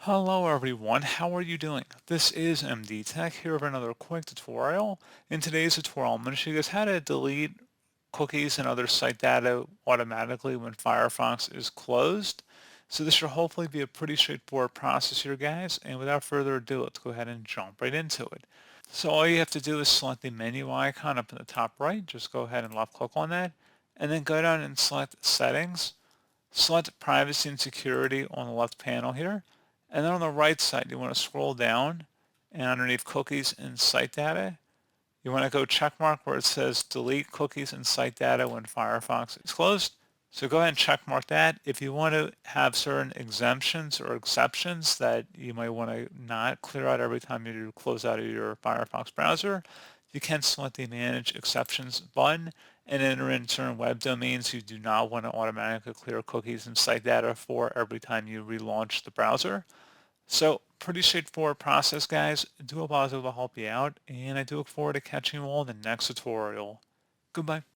Hello everyone, how are you doing? This is MD Tech here with another quick tutorial. In today's tutorial, I'm going to show you guys how to delete cookies and other site data automatically when Firefox is closed. So this should hopefully be a pretty straightforward process here, guys. And without further ado, let's go ahead and jump right into it. So all you have to do is select the menu icon up in the top right. Just go ahead and left click on that. And then go down and select Settings. Select Privacy and Security on the left panel here. And then on the right side, you want to scroll down and underneath Cookies and Site Data, you want to go check mark where it says Delete Cookies and Site Data when Firefox is closed. So go ahead and check mark that. If you want to have certain exemptions or exceptions that you might want to not clear out every time you close out of your Firefox browser, you can select the Manage Exceptions button and enter in certain web domains you do not want to automatically clear cookies and site data for every time you relaunch the browser. So pretty straightforward process, guys. I do hope I was able to help you out, and I do look forward to catching you all in the next tutorial. Goodbye.